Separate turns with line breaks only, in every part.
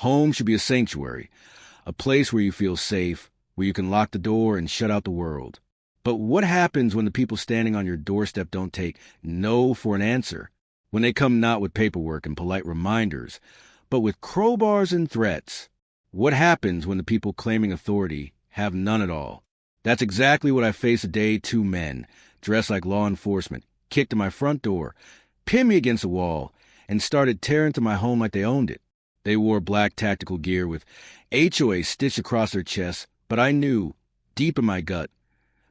Home should be a sanctuary, a place where you feel safe, where you can lock the door and shut out the world. But what happens when the people standing on your doorstep don't take no for an answer? When they come not with paperwork and polite reminders, but with crowbars and threats? What happens when the people claiming authority have none at all? That's exactly what I faced the day two men, dressed like law enforcement, kicked in my front door, pinned me against a wall, and started tearing through my home like they owned it. They wore black tactical gear with HOA stitched across their chests, but I knew, deep in my gut,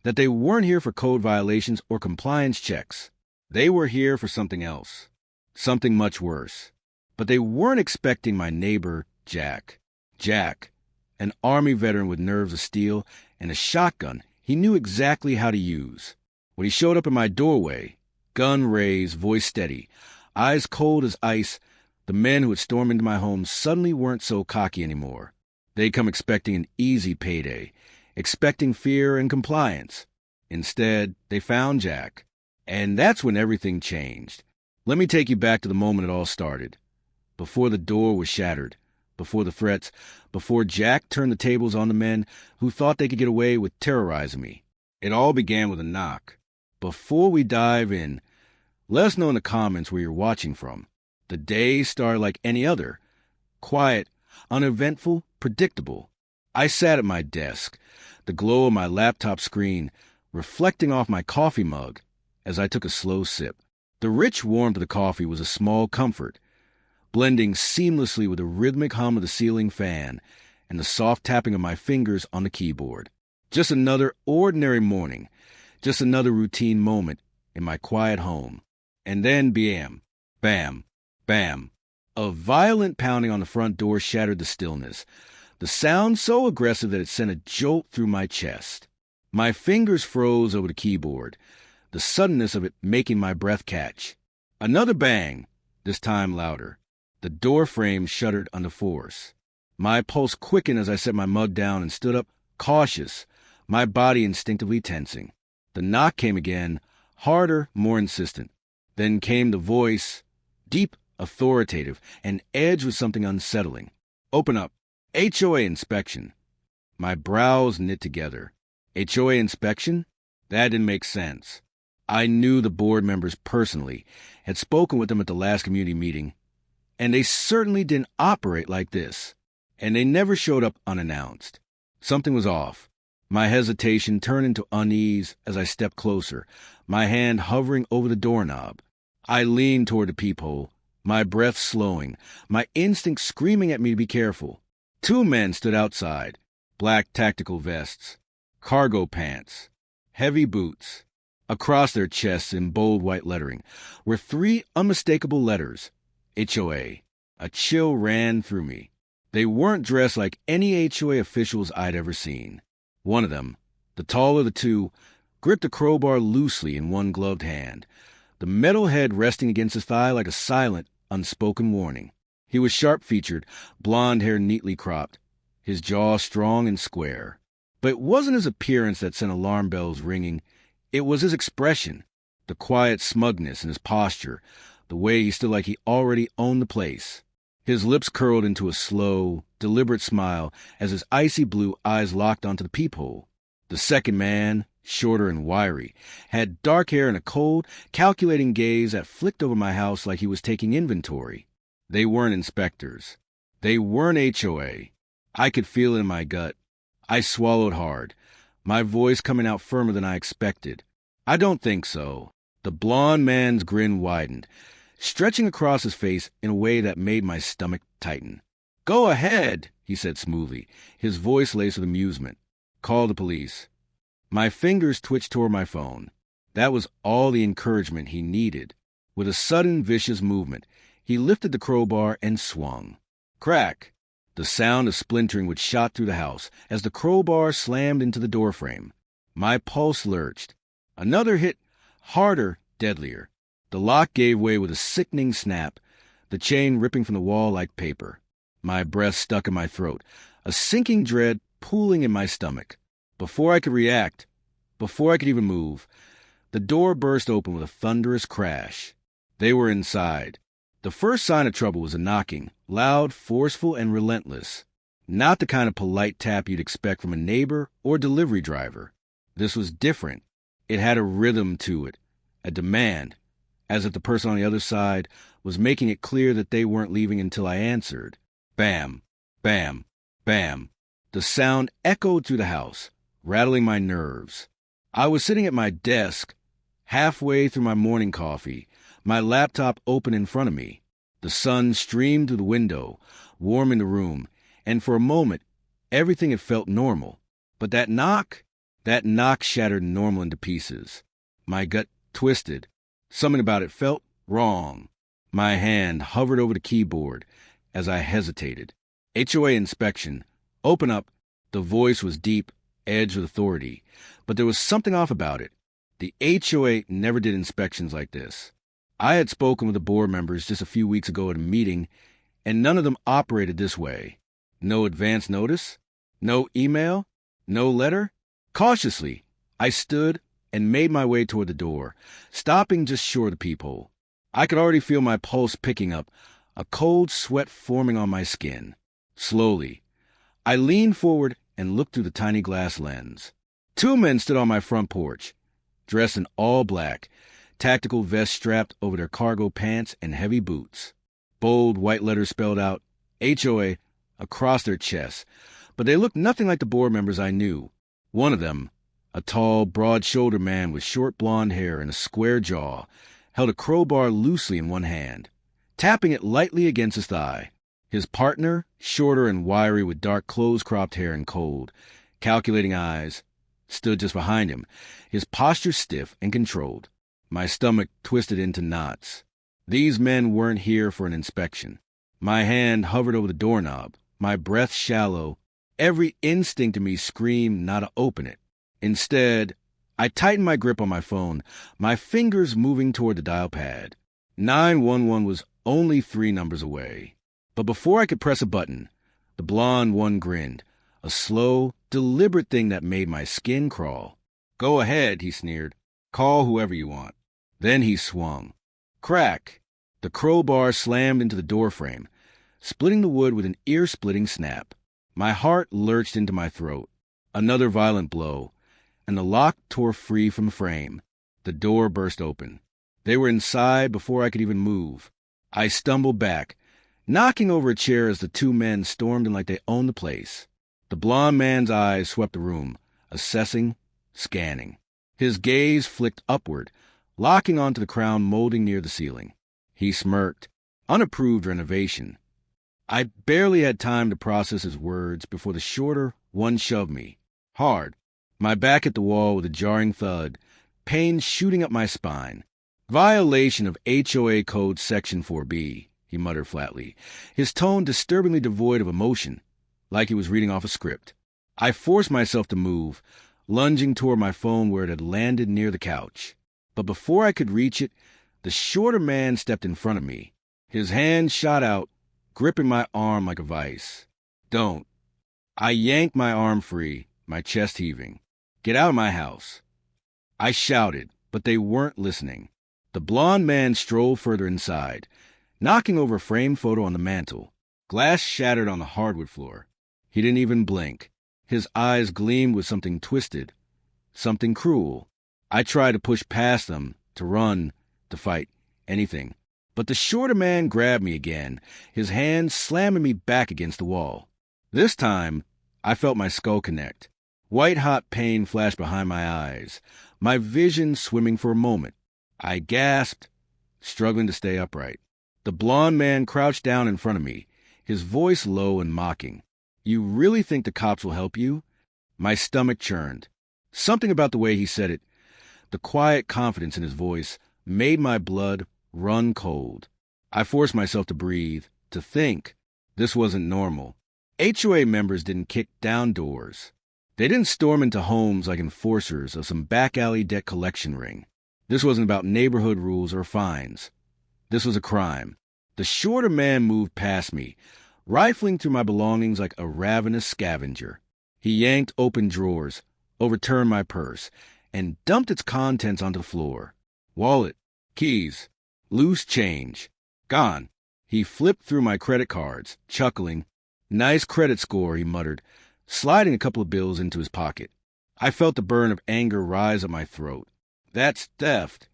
that they weren't here for code violations or compliance checks. They were here for something else, something much worse. But they weren't expecting my neighbor, Jack. Jack, an Army veteran with nerves of steel and a shotgun he knew exactly how to use. When he showed up in my doorway, gun raised, voice steady, eyes cold as ice, the men who had stormed into my home suddenly weren't so cocky anymore. They'd come expecting an easy payday, expecting fear and compliance. Instead, they found Jack. And that's when everything changed. Let me take you back to the moment it all started. Before the door was shattered, before the threats, before Jack turned the tables on the men who thought they could get away with terrorizing me. It all began with a knock. Before we dive in, let us know in the comments where you're watching from. The day started like any other. Quiet, uneventful, predictable. I sat at my desk, the glow of my laptop screen, reflecting off my coffee mug as I took a slow sip. The rich warmth of the coffee was a small comfort, blending seamlessly with the rhythmic hum of the ceiling fan and the soft tapping of my fingers on the keyboard. Just another ordinary morning, just another routine moment in my quiet home. And then bam, bam, bam. A violent pounding on the front door shattered the stillness, the sound so aggressive that it sent a jolt through my chest. My fingers froze over the keyboard, the suddenness of it making my breath catch. Another bang, this time louder. The door frame shuddered under force. My pulse quickened as I set my mug down and stood up, cautious, my body instinctively tensing. The knock came again, harder, more insistent. Then came the voice, deep, authoritative, and edged with something unsettling. Open up. HOA inspection. My brows knit together. HOA inspection? That didn't make sense. I knew the board members personally, had spoken with them at the last community meeting, and they certainly didn't operate like this. And they never showed up unannounced. Something was off. My hesitation turned into unease as I stepped closer, my hand hovering over the doorknob. I leaned toward the peephole, my breath slowing, my instincts screaming at me to be careful. Two men stood outside, black tactical vests, cargo pants, heavy boots. Across their chests in bold white lettering were three unmistakable letters, HOA. A chill ran through me. They weren't dressed like any HOA officials I'd ever seen. One of them, the taller of the two, gripped a crowbar loosely in one gloved hand, the metal head resting against his thigh like a silent, unspoken warning. He was sharp-featured, blonde hair neatly cropped, his jaw strong and square. But it wasn't his appearance that sent alarm bells ringing. It was his expression, the quiet smugness in his posture, the way he stood like he already owned the place. His lips curled into a slow, deliberate smile as his icy blue eyes locked onto the peephole. The second man, shorter and wiry, had dark hair and a cold, calculating gaze that flicked over my house like he was taking inventory. They weren't inspectors. They weren't HOA. I could feel it in my gut. I swallowed hard, my voice coming out firmer than I expected. I don't think so. The blond man's grin widened, stretching across his face in a way that made my stomach tighten. Go ahead, he said smoothly, his voice laced with amusement. Call the police. My fingers twitched toward my phone. That was all the encouragement he needed. With a sudden, vicious movement, he lifted the crowbar and swung. Crack! The sound of splintering which shot through the house as the crowbar slammed into the doorframe. My pulse lurched. Another hit, harder, deadlier. The lock gave way with a sickening snap, the chain ripping from the wall like paper. My breath stuck in my throat, a sinking dread pooling in my stomach. Before I could react, before I could even move, the door burst open with a thunderous crash. They were inside. The first sign of trouble was a knocking, Loud, forceful, and relentless. Not the kind of polite tap you'd expect from a neighbor or delivery driver. This was different. It had a rhythm to it, a demand, as if the person on the other side was making it clear that they weren't leaving until I answered. Bam, bam, bam. The sound echoed through the house, rattling my nerves. I was sitting at my desk, halfway through my morning coffee, my laptop open in front of me. The sun streamed through the window, warming the room, and for a moment, everything had felt normal. But that knock shattered normal into pieces. My gut twisted. Something about it felt wrong. My hand hovered over the keyboard as I hesitated. HOA inspection. Open up. The voice was deep, edged with authority. But there was something off about it. The HOA never did inspections like this. I had spoken with the board members just a few weeks ago at a meeting, and none of them operated this way. No advance notice? No email? No letter? Cautiously, I stood and made my way toward the door, stopping just short of the peephole. I could already feel my pulse picking up, a cold sweat forming on my skin. Slowly, I leaned forward and looked through the tiny glass lens. Two men stood on my front porch, dressed in all black, tactical vests strapped over their cargo pants and heavy boots. Bold white letters spelled out HOA across their chests, but they looked nothing like the board members I knew. One of them, a tall, broad-shouldered man with short blonde hair and a square jaw, held a crowbar loosely in one hand, tapping it lightly against his thigh. His partner, shorter and wiry with dark close-cropped hair and cold, calculating eyes, stood just behind him, his posture stiff and controlled. My stomach twisted into knots. These men weren't here for an inspection. My hand hovered over the doorknob, my breath shallow. Every instinct in me screamed not to open it. Instead, I tightened my grip on my phone, my fingers moving toward the dial pad. 911 was only 3 numbers away. But before I could press a button, the blonde one grinned, a slow, deliberate thing that made my skin crawl. "Go ahead," he sneered. "Call whoever you want." Then he swung. Crack! The crowbar slammed into the doorframe, splitting the wood with an ear-splitting snap. My heart lurched into my throat. Another violent blow, and the lock tore free from the frame. The door burst open. They were inside before I could even move. I stumbled back, knocking over a chair as the two men stormed in like they owned the place. The blond man's eyes swept the room, assessing, scanning. His gaze flicked upward, locking onto the crown molding near the ceiling. He smirked. Unapproved renovation. I barely had time to process his words before the shorter one shoved me. Hard. My back hit the wall with a jarring thud, pain shooting up my spine. "Violation of HOA Code Section 4B, he muttered flatly, his tone disturbingly devoid of emotion, like he was reading off a script. I forced myself to move, lunging toward my phone where it had landed near the couch. But before I could reach it, the shorter man stepped in front of me. His hand shot out, gripping my arm like a vice. "Don't." I yanked my arm free, my chest heaving. "Get out of my house." I shouted, but they weren't listening. The blond man strolled further inside, knocking over a framed photo on the mantel. Glass shattered on the hardwood floor. He didn't even blink. His eyes gleamed with something twisted, something cruel. I tried to push past them, to run, to fight, anything. But the shorter man grabbed me again, his hand slamming me back against the wall. This time, I felt my skull connect. White-hot pain flashed behind my eyes, my vision swimming for a moment. I gasped, struggling to stay upright. The blond man crouched down in front of me, his voice low and mocking. "You really think the cops will help you?" My stomach churned. Something about the way he said it, the quiet confidence in his voice, made my blood run cold. I forced myself to breathe, to think. This wasn't normal. HOA members didn't kick down doors. They didn't storm into homes like enforcers of some back-alley debt collection ring. This wasn't about neighborhood rules or fines. This was a crime. The shorter man moved past me, rifling through my belongings like a ravenous scavenger. He yanked open drawers, overturned my purse, and dumped its contents onto the floor. Wallet, keys, loose change. Gone. He flipped through my credit cards, chuckling. "Nice credit score," he muttered, sliding a couple of bills into his pocket. I felt the burn of anger rise up my throat. "That's theft."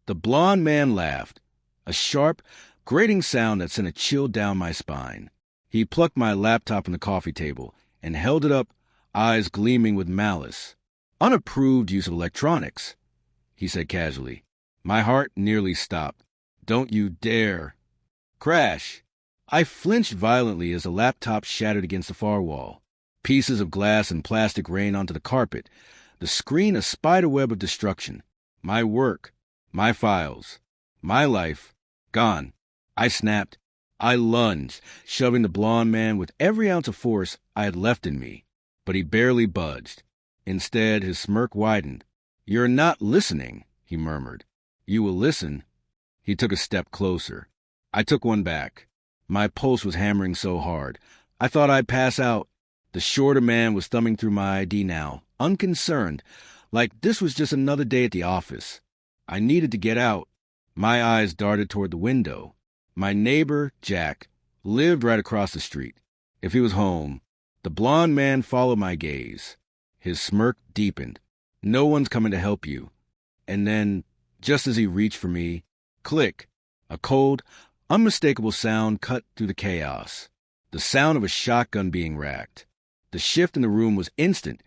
The blond man laughed, a sharp, grating sound that sent a chill down my spine. He plucked my laptop from the coffee table and held it up, eyes gleaming with malice. "Unapproved use of electronics," he said casually. My heart nearly stopped. "Don't you dare." Crash! I flinched violently as the laptop shattered against the far wall. Pieces of glass and plastic rained onto the carpet, the screen a spiderweb of destruction. My work, my files, my life, gone. I snapped. I lunged, shoving the blond man with every ounce of force I had left in me, but he barely budged. Instead, his smirk widened. "You're not listening," he murmured. "You will listen." He took a step closer. I took one back. My pulse was hammering so hard, I thought I'd pass out. The shorter man was thumbing through my ID now, unconcerned, like this was just another day at the office. I needed to get out. My eyes darted toward the window. My neighbor, Jack, lived right across the street. If he was home, the blond man followed my gaze. His smirk deepened. "No one's coming to help you." And then, just as he reached for me, click, a cold, unmistakable sound cut through the chaos. The sound of a shotgun being racked. The shift in the room was instant.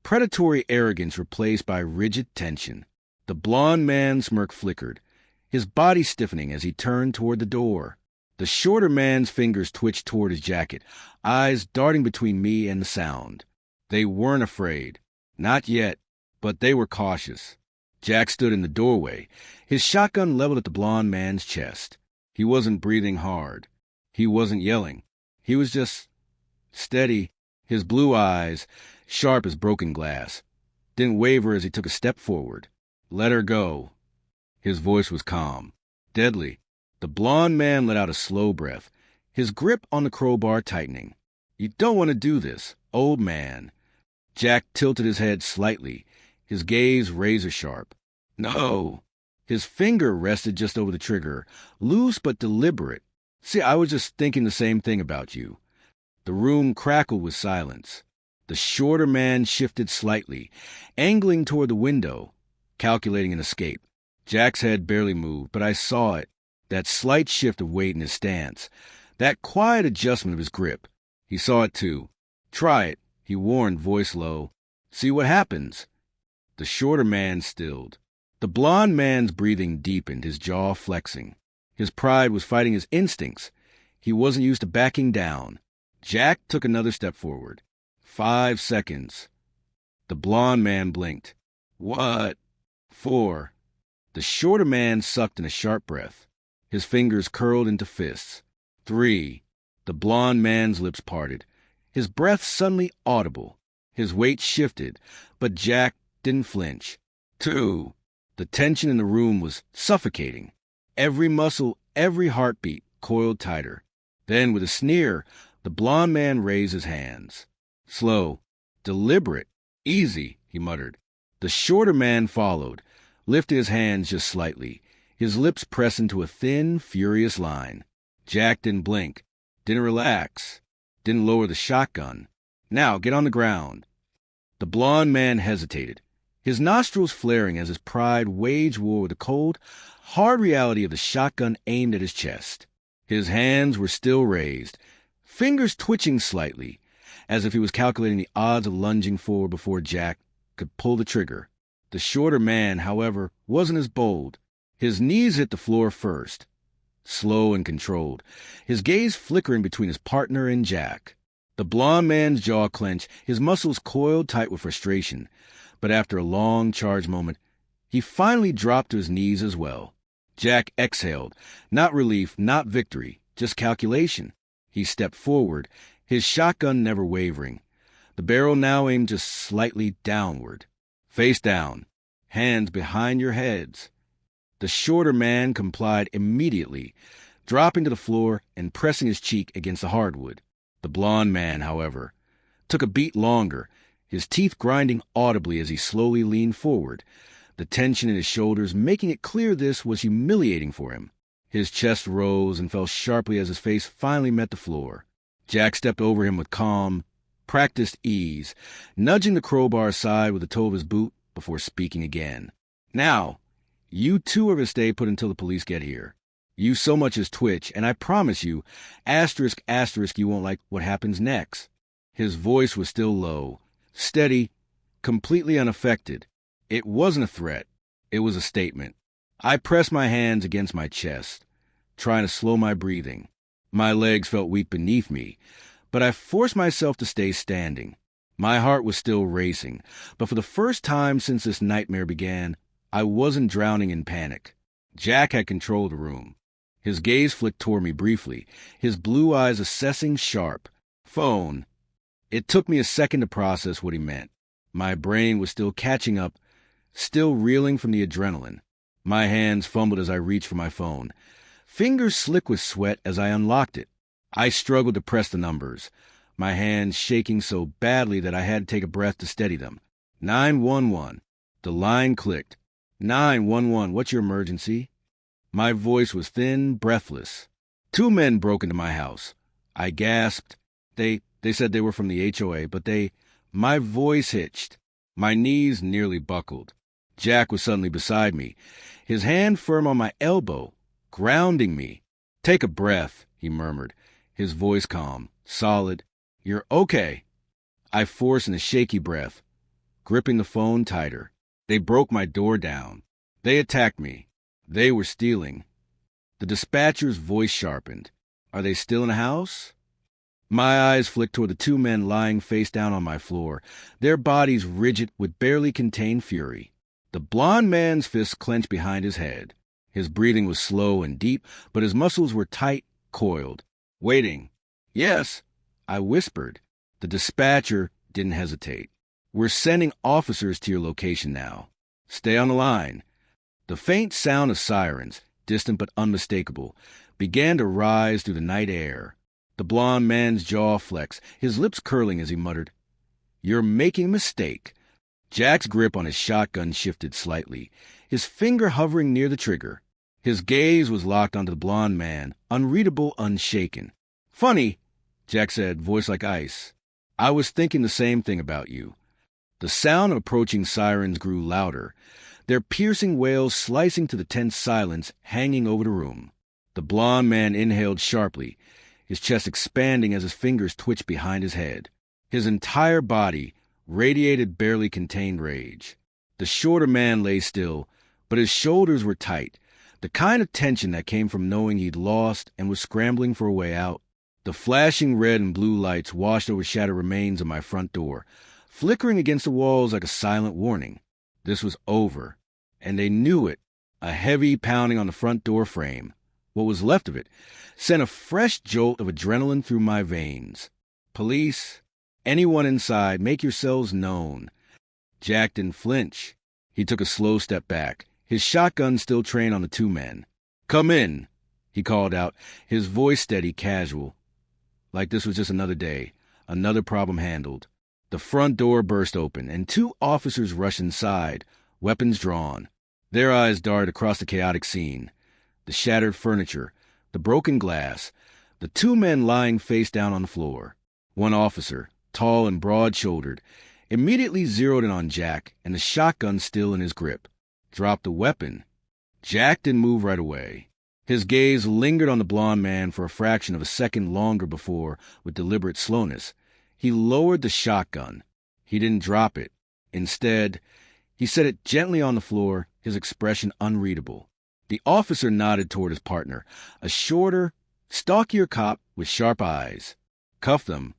Predatory arrogance replaced by rigid tension. The blond man's smirk flickered, his body stiffening as he turned toward the door. The shorter man's fingers twitched toward his jacket, eyes darting between me and the sound. They weren't afraid. Not yet, but they were cautious. Jack stood in the doorway, his shotgun leveled at the blond man's chest. He wasn't breathing hard. He wasn't yelling. He was just steady, his blue eyes sharp as broken glass. Didn't waver as he took a step forward. "Let her go." His voice was calm, deadly. The blond man let out a slow breath, his grip on the crowbar tightening. "You don't want to do this, old man." Jack tilted his head slightly, his gaze razor-sharp. "No." His finger rested just over the trigger, loose but deliberate. "See, I was just thinking the same thing about you." The room crackled with silence. The shorter man shifted slightly, angling toward the window, calculating an escape. Jack's head barely moved, but I saw it, that slight shift of weight in his stance, that quiet adjustment of his grip. He saw it too. "Try it," he warned, voice low. "See what happens." The shorter man stilled. The blond man's breathing deepened, his jaw flexing. His pride was fighting his instincts. He wasn't used to backing down. Jack took another step forward. 5 seconds. The blond man blinked. "What?" 4. The shorter man sucked in a sharp breath. His fingers curled into fists. 3. The blond man's lips parted, his breath suddenly audible. His weight shifted, but Jack didn't flinch. 2. The tension in the room was suffocating. Every muscle, every heartbeat coiled tighter. Then, with a sneer, the blond man raised his hands. "Slow, deliberate, easy," he muttered. The shorter man followed, lifted his hands just slightly, his lips pressed into a thin, furious line. Jack didn't blink, didn't relax, didn't lower the shotgun. "Now, get on the ground." The blond man hesitated, his nostrils flaring as his pride waged war with the cold, hard reality of the shotgun aimed at his chest. His hands were still raised, fingers twitching slightly, as if he was calculating the odds of lunging forward before Jack could pull the trigger. The shorter man, however, wasn't as bold. His knees hit the floor first, slow and controlled, his gaze flickering between his partner and Jack. The blond man's jaw clenched, his muscles coiled tight with frustration, but after a long charged moment, he finally dropped to his knees as well. Jack exhaled, not relief, not victory, just calculation. He stepped forward, his shotgun never wavering. The barrel now aimed just slightly downward. "Face down, hands behind your heads." The shorter man complied immediately, dropping to the floor and pressing his cheek against the hardwood. The blond man, however, took a beat longer, his teeth grinding audibly as he slowly leaned forward, the tension in his shoulders making it clear this was humiliating for him. His chest rose and fell sharply as his face finally met the floor. Jack stepped over him with calm, practiced ease, nudging the crowbar aside with the toe of his boot before speaking again. Now, you two are to stay put until the police get here. You so much as twitch, and I promise you, asterisk, you won't like what happens next. His voice was still low, steady, completely unaffected. It wasn't a threat. It was a statement. I pressed my hands against my chest, trying to slow my breathing. My legs felt weak beneath me, but I forced myself to stay standing. My heart was still racing, but for the first time since this nightmare began, I wasn't drowning in panic. Jack had control of the room. His gaze flicked toward me briefly, his blue eyes assessing sharp. Phone. It took me a second to process what he meant. My brain was still catching up, still reeling from the adrenaline. My hands fumbled as I reached for my phone. Fingers slick with sweat as I unlocked it. I struggled to press the numbers, my hands shaking so badly that I had to take a breath to steady them. 911. The line clicked. 911, what's your emergency? My voice was thin, breathless. 2 men broke into my house. I gasped. They said they were from the HOA, but my voice hitched. My knees nearly buckled. Jack was suddenly beside me, his hand firm on my elbow, grounding me. Take a breath, he murmured, his voice calm, solid. You're okay. I forced in a shaky breath, gripping the phone tighter. They broke my door down. They attacked me. They were stealing. The dispatcher's voice sharpened. Are they still in the house? My eyes flicked toward the 2 men lying face down on my floor, their bodies rigid with barely contained fury. The blond man's fists clenched behind his head. His breathing was slow and deep, but his muscles were tight, coiled. Waiting. Yes, I whispered. The dispatcher didn't hesitate. We're sending officers to your location now. Stay on the line. The faint sound of sirens, distant but unmistakable, began to rise through the night air. The blond man's jaw flexed, his lips curling as he muttered, You're making a mistake. Jack's grip on his shotgun shifted slightly, his finger hovering near the trigger. His gaze was locked onto the blond man, unreadable, unshaken. Funny, Jack said, voice like ice. I was thinking the same thing about you. The sound of approaching sirens grew louder, their piercing wails slicing to the tense silence hanging over the room. The blond man inhaled sharply, his chest expanding as his fingers twitched behind his head. His entire body radiated barely contained rage. The shorter man lay still, but his shoulders were tight, the kind of tension that came from knowing he'd lost and was scrambling for a way out. The flashing red and blue lights washed over shattered remains of my front door, flickering against the walls like a silent warning. This was over, and they knew it. A heavy pounding on the front door frame, what was left of it, sent a fresh jolt of adrenaline through my veins. Police, anyone inside, make yourselves known. Jack didn't flinch. He took a slow step back, his shotgun still trained on the 2 men. Come in, he called out, his voice steady, casual, like this was just another day, another problem handled. The front door burst open, and 2 officers rushed inside, weapons drawn. Their eyes darted across the chaotic scene, the shattered furniture, the broken glass, the 2 men lying face down on the floor. One officer, tall and broad-shouldered, immediately zeroed in on Jack, and the shotgun still in his grip. Dropped the weapon. Jack didn't move right away. His gaze lingered on the blond man for a fraction of a second longer before, with deliberate slowness, he lowered the shotgun. He didn't drop it. Instead, he set it gently on the floor, his expression unreadable. The officer nodded toward his partner, a shorter, stockier cop with sharp eyes. Cuff them.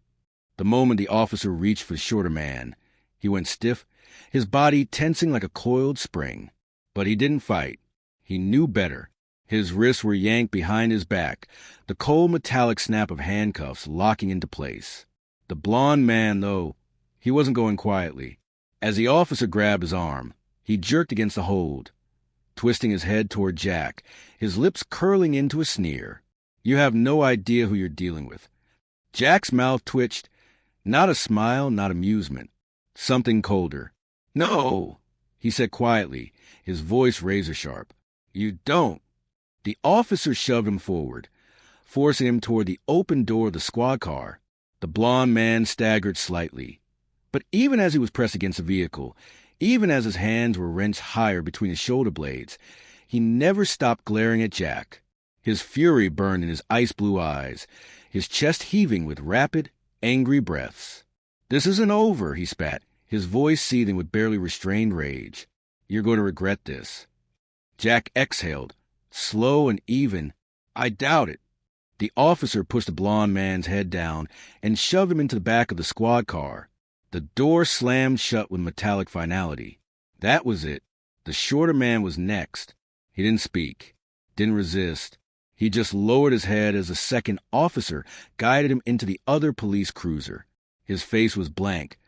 The moment the officer reached for the shorter man, he went stiff, his body tensing like a coiled spring. But he didn't fight. He knew better. His wrists were yanked behind his back, the cold metallic snap of handcuffs locking into place. The blond man, though, he wasn't going quietly. As the officer grabbed his arm, he jerked against the hold, twisting his head toward Jack, his lips curling into a sneer. You have no idea who you're dealing with. Jack's mouth twitched, not a smile, not amusement, something colder. No, he said quietly, his voice razor-sharp. You don't. The officer shoved him forward, forcing him toward the open door of the squad car. The blond man staggered slightly. But even as he was pressed against the vehicle, even as his hands were wrenched higher between his shoulder blades, he never stopped glaring at Jack. His fury burned in his ice-blue eyes, his chest heaving with rapid, angry breaths. "This isn't over," he spat, his voice seething with barely restrained rage. "You're going to regret this." Jack exhaled, slow and even. "I doubt it." The officer pushed the blond man's head down and shoved him into the back of the squad car. The door slammed shut with metallic finality. That was it. The shorter man was next. He didn't speak, didn't resist. He just lowered his head as a second officer guided him into the other police cruiser. His face was blank,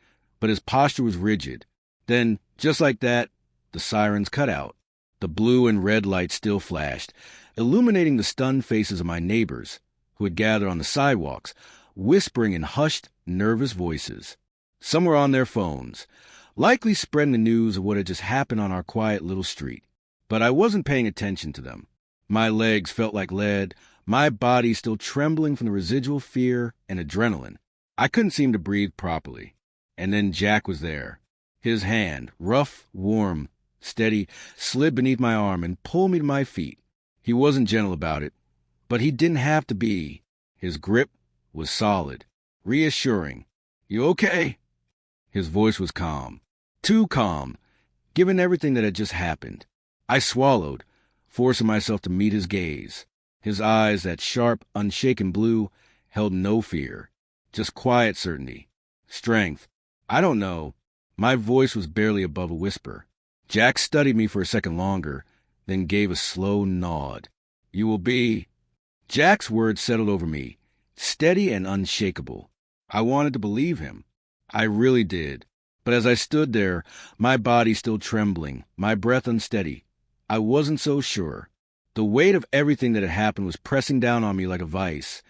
but his posture was rigid. Then, just like that, the sirens cut out. The blue and red lights still flashed, illuminating the stunned faces of my neighbors, who had gathered on the sidewalks, whispering in hushed, nervous voices. Some were on their phones, likely spreading the news of what had just happened on our quiet little street. But I wasn't paying attention to them. My legs felt like lead, my body still trembling from the residual fear and adrenaline. I couldn't seem to breathe properly. And then Jack was there. His hand, rough, warm, steady, slid beneath my arm and pulled me to my feet. He wasn't gentle about it, but he didn't have to be. His grip was solid, reassuring. "You okay?" His voice was calm. Too calm, given everything that had just happened. I swallowed, forcing myself to meet his gaze. His eyes, that sharp, unshaken blue, held no fear. Just quiet certainty. Strength. I don't know. My voice was barely above a whisper. Jack studied me for a second longer, then gave a slow nod. "You will be—" Jack's words settled over me, steady and unshakable. I wanted to believe him. I really did. But as I stood there, my body still trembling, my breath unsteady, I wasn't so sure. The weight of everything that had happened was pressing down on me like a vice.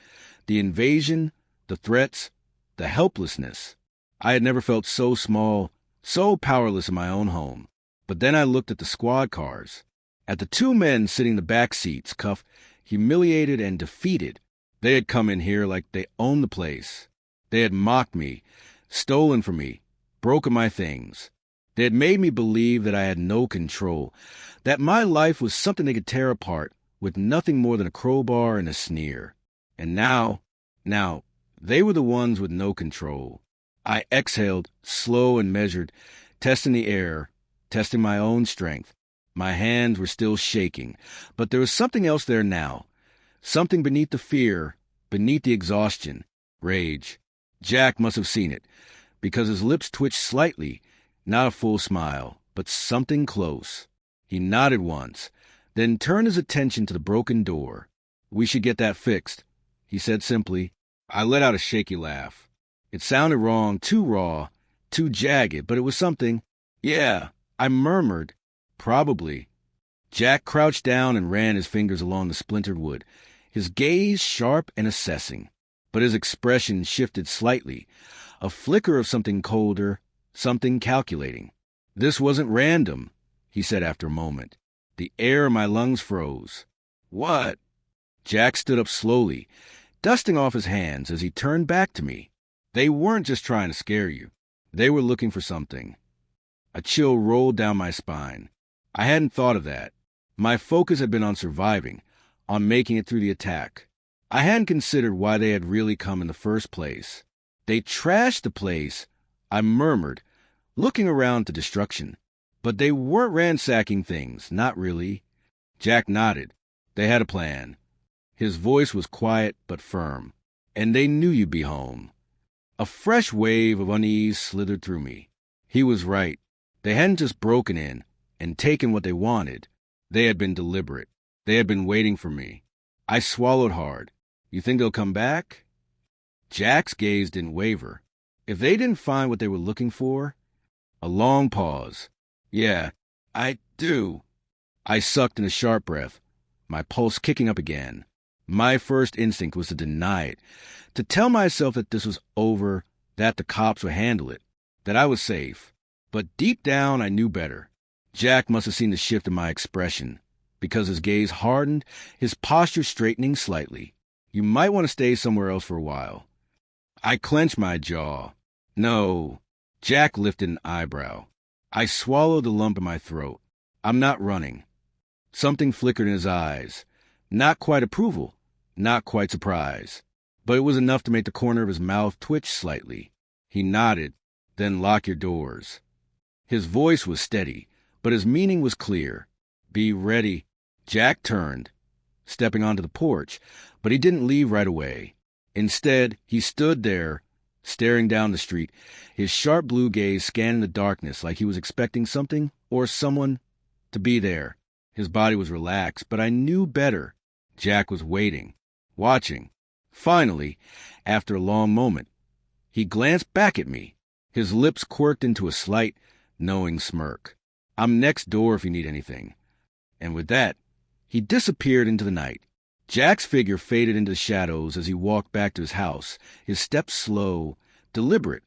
The invasion, the threats, the helplessness. I had never felt so small, so powerless in my own home. But then I looked at the squad cars, at the two men sitting in the back seats, cuffed, humiliated, and defeated. They had come in here like they owned the place. They had mocked me, stolen from me, broken my things. They had made me believe that I had no control, that my life was something they could tear apart with nothing more than a crowbar and a sneer. And now, they were the ones with no control. I exhaled, slow and measured, testing the air, testing my own strength. My hands were still shaking, but there was something else there now. Something beneath the fear, beneath the exhaustion. Rage. Jack must have seen it, because his lips twitched slightly, not a full smile, but something close. He nodded once, then turned his attention to the broken door. "We should get that fixed," he said simply. I let out a shaky laugh. It sounded wrong, too raw, too jagged, but it was something. "Yeah," I murmured. "Probably." Jack crouched down and ran his fingers along the splintered wood, his gaze sharp and assessing. But his expression shifted slightly, a flicker of something colder, something calculating. "This wasn't random," he said after a moment. The air in my lungs froze. "What?" Jack stood up slowly, dusting off his hands as he turned back to me. "They weren't just trying to scare you. They were looking for something." A chill rolled down my spine. I hadn't thought of that. My focus had been on surviving, on making it through the attack. I hadn't considered why they had really come in the first place. "They trashed the place," I murmured, looking around to destruction. "But they weren't ransacking things, not really." Jack nodded. "They had a plan." His voice was quiet but firm. "And they knew you'd be home." A fresh wave of unease slithered through me. He was right. They hadn't just broken in and taken what they wanted. They had been deliberate. They had been waiting for me. I swallowed hard. "You think they'll come back?" Jack's gaze didn't waver. "If they didn't find what they were looking for?" A long pause. "Yeah, I do." I sucked in a sharp breath, my pulse kicking up again. My first instinct was to deny it, to tell myself that this was over, that the cops would handle it, that I was safe. But deep down, I knew better. Jack must have seen the shift in my expression, because his gaze hardened, his posture straightening slightly. You might want to stay somewhere else for a while. I clenched my jaw. No. Jack lifted an eyebrow. I swallowed the lump in my throat. I'm not running. Something flickered in his eyes. Not quite approval, not quite surprise, but it was enough to make the corner of his mouth twitch slightly. He nodded, then lock your doors. His voice was steady, but his meaning was clear. Be ready. Jack turned, stepping onto the porch, but he didn't leave right away. Instead, he stood there, staring down the street, his sharp blue gaze scanning the darkness like he was expecting something or someone to be there. His body was relaxed, but I knew better. Jack was waiting, watching. Finally, after a long moment, he glanced back at me. His lips quirked into a slight, knowing smirk. I'm next door if you need anything. And with that, he disappeared into the night. Jack's figure faded into the shadows as he walked back to his house, his steps slow, deliberate,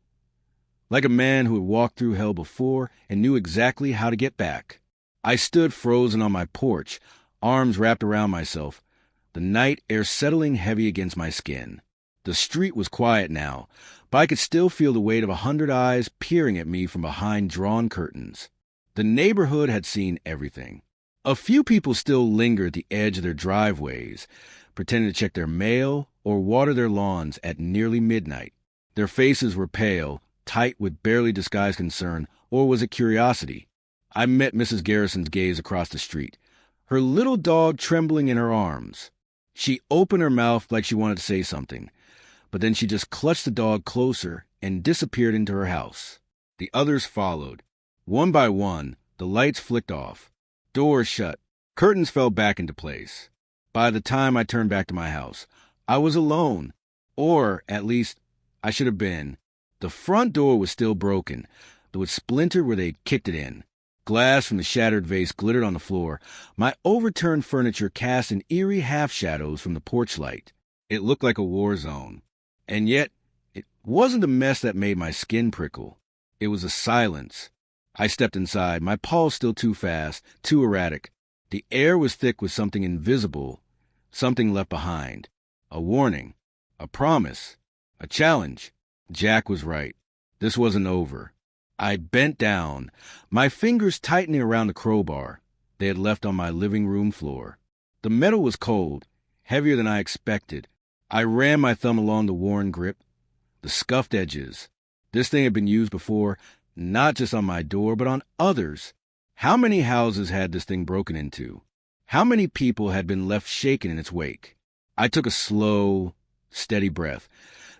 like a man who had walked through hell before and knew exactly how to get back. I stood frozen on my porch, arms wrapped around myself, the night air settling heavy against my skin. The street was quiet now, but I could still feel the weight of 100 eyes peering at me from behind drawn curtains. The neighborhood had seen everything. A few people still lingered at the edge of their driveways, pretending to check their mail or water their lawns at nearly midnight. Their faces were pale, tight with barely disguised concern, or was it curiosity? I met Mrs. Garrison's gaze across the street, her little dog trembling in her arms. She opened her mouth like she wanted to say something, but then she just clutched the dog closer and disappeared into her house. The others followed. One by one, the lights flicked off. Doors shut. Curtains fell back into place. By the time I turned back to my house, I was alone. Or, at least, I should have been. The front door was still broken, though it splintered where they'd kicked it in. Glass from the shattered vase glittered on the floor. My overturned furniture cast an eerie half-shadows from the porch light. It looked like a war zone. And yet, it wasn't a mess that made my skin prickle. It was a silence. I stepped inside, my pulse still too fast, too erratic. The air was thick with something invisible, something left behind. A warning, a promise, a challenge. Jack was right. This wasn't over. I bent down, my fingers tightening around the crowbar they had left on my living room floor. The metal was cold, heavier than I expected. I ran my thumb along the worn grip, the scuffed edges. This thing had been used before, not just on my door, but on others. How many houses had this thing broken into? How many people had been left shaken in its wake? I took a slow, steady breath,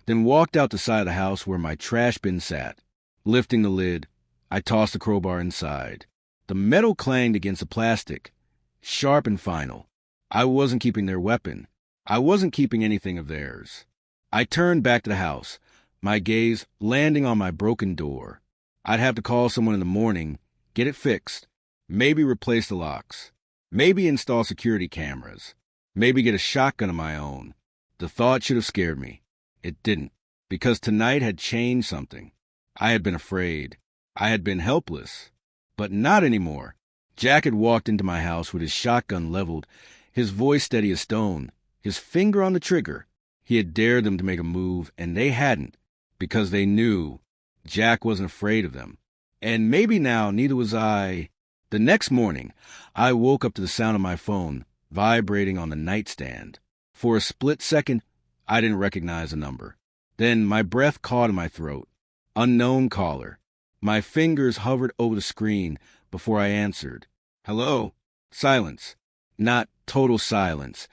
then walked out the side of the house where my trash bin sat. Lifting the lid, I tossed the crowbar inside. The metal clanged against the plastic, sharp and final. I wasn't keeping their weapon. I wasn't keeping anything of theirs. I turned back to the house, my gaze landing on my broken door. I'd have to call someone in the morning, get it fixed, maybe replace the locks, maybe install security cameras, maybe get a shotgun of my own. The thought should have scared me. It didn't, because tonight had changed something. I had been afraid. I had been helpless. But not anymore. Jack had walked into my house with his shotgun leveled, his voice steady as stone, his finger on the trigger. He had dared them to make a move, and they hadn't, because they knew Jack wasn't afraid of them. And maybe now neither was I. The next morning, I woke up to the sound of my phone vibrating on the nightstand. For a split second, I didn't recognize the number. Then my breath caught in my throat. Unknown caller. My fingers hovered over the screen before I answered. Hello? Silence. Not total silence.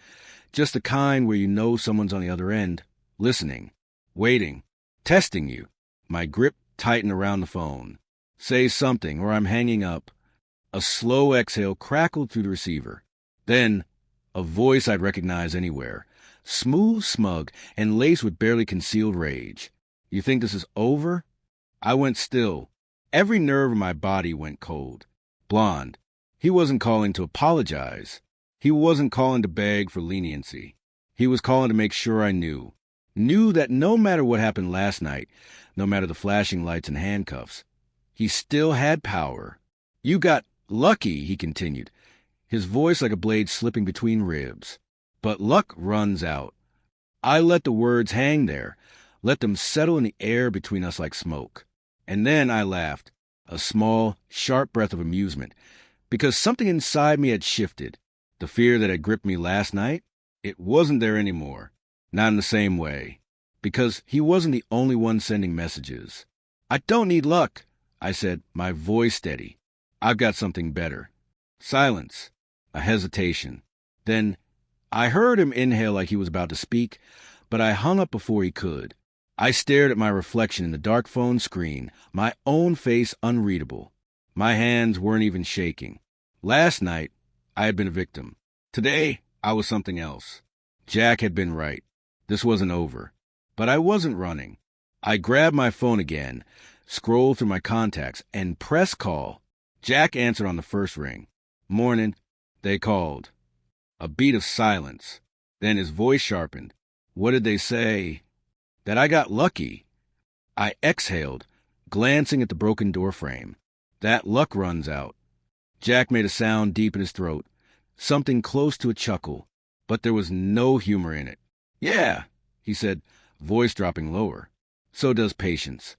Just the kind where you know someone's on the other end, listening, waiting, testing you. My grip tightened around the phone. Say something or I'm hanging up. A slow exhale crackled through the receiver. Then, a voice I'd recognize anywhere. Smooth, smug, and laced with barely concealed rage. You think this is over? I went still. Every nerve in my body went cold. Blonde. He wasn't calling to apologize. He wasn't calling to beg for leniency. He was calling to make sure I knew. Knew that no matter what happened last night, no matter the flashing lights and handcuffs, he still had power. You got lucky, he continued. his voice like a blade slipping between ribs. But luck runs out. I let the words hang there, let them settle in the air between us like smoke. And then I laughed, a small, sharp breath of amusement, because something inside me had shifted. The fear that had gripped me last night, it wasn't there anymore. Not in the same way. Because he wasn't the only one sending messages. I don't need luck, I said, my voice steady. I've got something better. Silence. A hesitation. Then I heard him inhale like he was about to speak, but I hung up before he could. I stared at my reflection in the dark phone screen, my own face unreadable. My hands weren't even shaking. Last night, I had been a victim. Today, I was something else. Jack had been right. This wasn't over. But I wasn't running. I grabbed my phone again, scrolled through my contacts, and pressed call. Jack answered on the first ring. Morning. They called. A beat of silence. Then his voice sharpened. What did they say? That I got lucky. I exhaled, glancing at the broken door frame. That luck runs out. Jack made a sound deep in his throat, something close to a chuckle, but there was no humor in it. Yeah, he said, voice dropping lower. So does patience.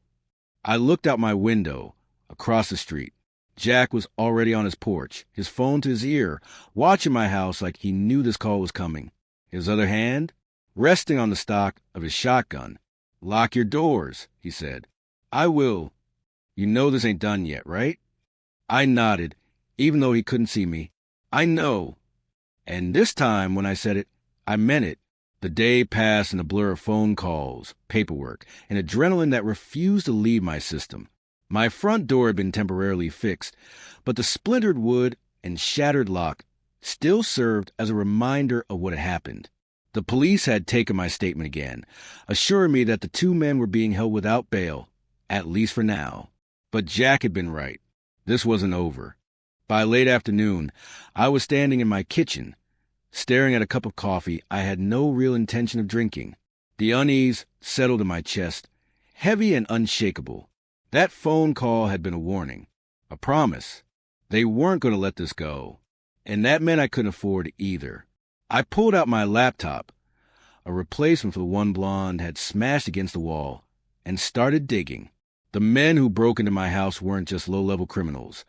I looked out my window, across the street. Jack was already on his porch, his phone to his ear, watching my house like he knew this call was coming. His other hand, resting on the stock of his shotgun. Lock your doors, he said. I will. You know this ain't done yet, right? I nodded, even though he couldn't see me. I know. And this time, when I said it, I meant it. The day passed in a blur of phone calls, paperwork, and adrenaline that refused to leave my system. My front door had been temporarily fixed, but the splintered wood and shattered lock still served as a reminder of what had happened. The police had taken my statement again, assuring me that the two men were being held without bail, at least for now. But Jack had been right. This wasn't over. By late afternoon, I was standing in my kitchen, staring at a cup of coffee I had no real intention of drinking. The unease settled in my chest, heavy and unshakable. That phone call had been a warning, a promise. They weren't going to let this go, and that meant I couldn't afford either. I pulled out my laptop, a replacement for the one Blonde had smashed against the wall, and started digging. The men who broke into my house weren't just low-level criminals.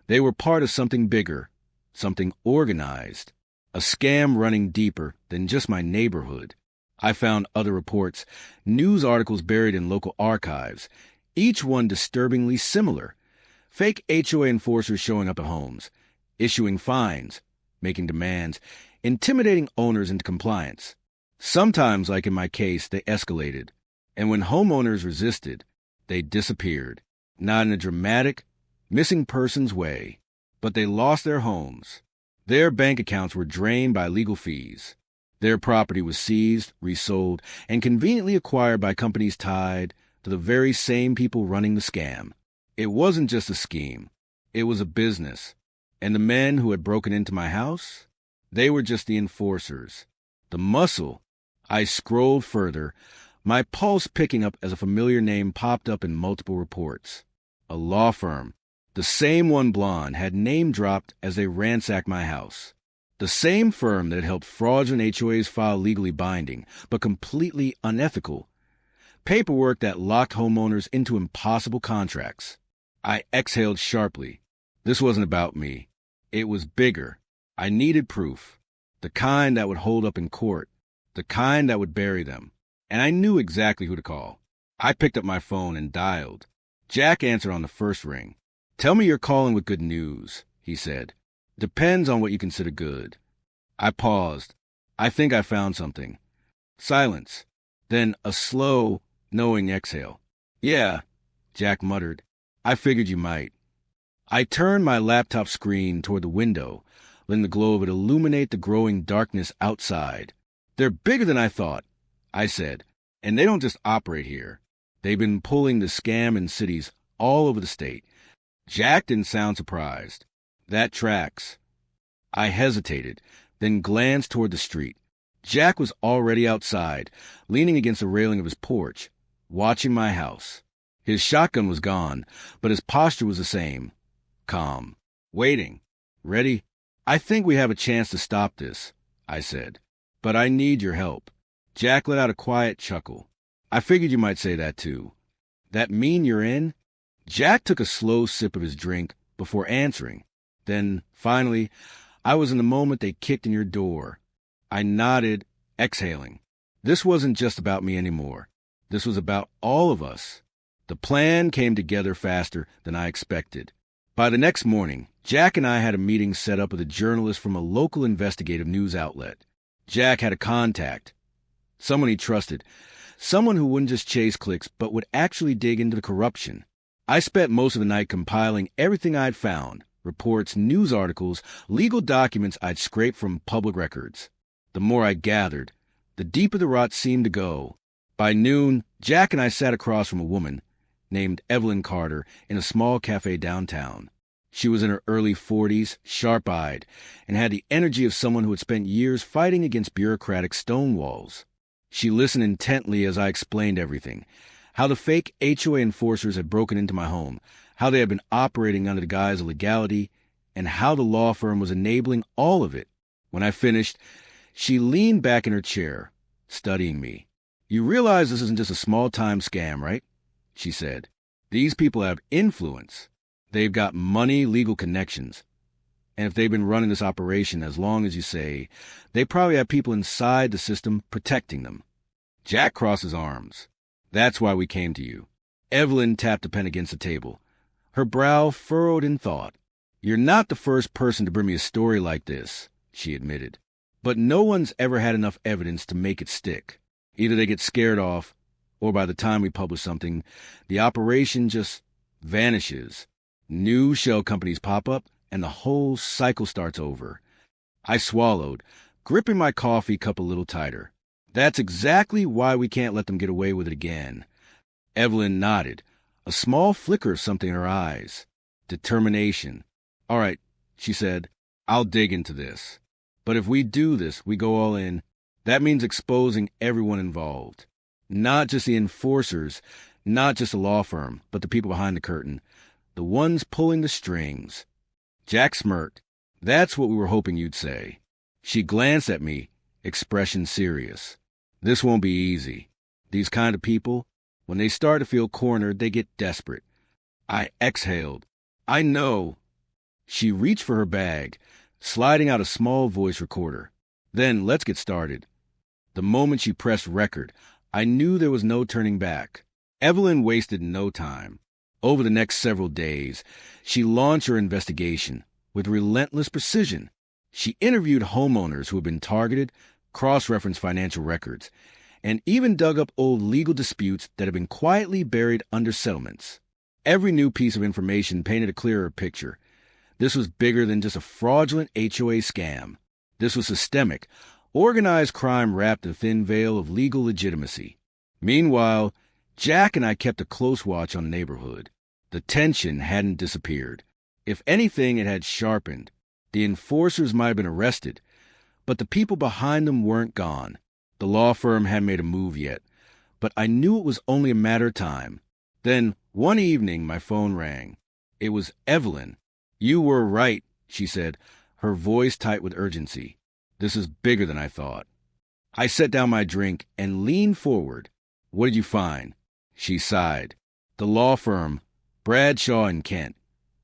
They were part of something bigger, something organized, a scam running deeper than just my neighborhood. I found other reports, news articles buried in local archives, each one disturbingly similar. Fake HOA enforcers showing up at homes, issuing fines, making demands, intimidating owners into compliance. Sometimes, like in my case, they escalated. And when homeowners resisted, they disappeared. Not in a dramatic, missing persons way, but they lost their homes. Their bank accounts were drained by legal fees. Their property was seized, resold, and conveniently acquired by companies tied to the very same people running the scam. It wasn't just a scheme. It was a business. And the men who had broken into my house? They were just the enforcers. The muscle. I scrolled further, my pulse picking up as a familiar name popped up in multiple reports. A law firm. The same one Blonde had name-dropped as they ransacked my house. The same firm that had helped fraudulent HOAs file legally binding, but completely unethical. Paperwork that locked homeowners into impossible contracts. I exhaled sharply. This wasn't about me. It was bigger. I needed proof. The kind that would hold up in court. The kind that would bury them. And I knew exactly who to call. I picked up my phone and dialed. Jack answered on the first ring. Tell me you're calling with good news, he said. Depends on what you consider good. I paused. I think I found something. Silence. Then a slow, knowing exhale. Yeah, Jack muttered. I figured you might. I turned my laptop screen toward the window, letting the glow of it illuminate the growing darkness outside. They're bigger than I thought, I said, and they don't just operate here. They've been pulling the scam in cities all over the state. Jack didn't sound surprised. That tracks. I hesitated, then glanced toward the street. Jack was already outside, leaning against the railing of his porch, watching my house. His shotgun was gone, but his posture was the same. Calm. Waiting. Ready? I think we have a chance to stop this, I said. But I need your help. Jack let out a quiet chuckle. I figured you might say that too. That mean you're in? Jack took a slow sip of his drink before answering. Then, finally, I was in the moment they kicked in your door. I nodded, exhaling. This wasn't just about me anymore. This was about all of us. The plan came together faster than I expected. By the next morning, Jack and I had a meeting set up with a journalist from a local investigative news outlet. Jack had a contact, someone he trusted, someone who wouldn't just chase clicks but would actually dig into the corruption. I spent most of the night compiling everything I'd found, reports, news articles, legal documents I'd scraped from public records. The more I gathered, the deeper the rot seemed to go. By noon, Jack and I sat across from a woman named Evelyn Carter in a small cafe downtown. She was in her early 40s, sharp-eyed, and had the energy of someone who had spent years fighting against bureaucratic stone walls. She listened intently as I explained everything, how the fake HOA enforcers had broken into my home, how they had been operating under the guise of legality, and how the law firm was enabling all of it. When I finished, she leaned back in her chair, studying me. "You realize this isn't just a small-time scam, right?" she said. "These people have influence. They've got money, legal connections. And if they've been running this operation as long as you say, they probably have people inside the system protecting them." Jack crossed his arms. "That's why we came to you." Evelyn tapped a pen against the table, her brow furrowed in thought. "You're not the first person to bring me a story like this," she admitted. "But no one's ever had enough evidence to make it stick. Either they get scared off, or by the time we publish something, the operation just vanishes. New shell companies pop up, and the whole cycle starts over." I swallowed, gripping my coffee cup a little tighter. "That's exactly why we can't let them get away with it again." Evelyn nodded, a small flicker of something in her eyes. Determination. "All right," she said, "I'll dig into this. But if we do this, we go all in, that means exposing everyone involved. Not just the enforcers, not just the law firm, but the people behind the curtain, the ones pulling the strings." Jack smirked. "That's what we were hoping you'd say." She glanced at me, expression serious. "This won't be easy. These kind of people, when they start to feel cornered, they get desperate." I exhaled. "I know." She reached for her bag, sliding out a small voice recorder. "Then let's get started." The moment she pressed record, I knew there was no turning back. Evelyn wasted no time. Over the next several days, she launched her investigation with relentless precision. She interviewed homeowners who had been targeted, cross-referenced financial records, and even dug up old legal disputes that had been quietly buried under settlements. Every new piece of information painted a clearer picture. This was bigger than just a fraudulent HOA scam. This was systemic, organized crime wrapped in a thin veil of legal legitimacy. Meanwhile, Jack and I kept a close watch on the neighborhood. The tension hadn't disappeared. If anything, it had sharpened. The enforcers might have been arrested, but the people behind them weren't gone. The law firm hadn't made a move yet, but I knew it was only a matter of time. Then, one evening, my phone rang. It was Evelyn. "You were right," she said, her voice tight with urgency. "This is bigger than I thought." I set down my drink and leaned forward. "What did you find?" She sighed. "The law firm, Bradshaw and Kent.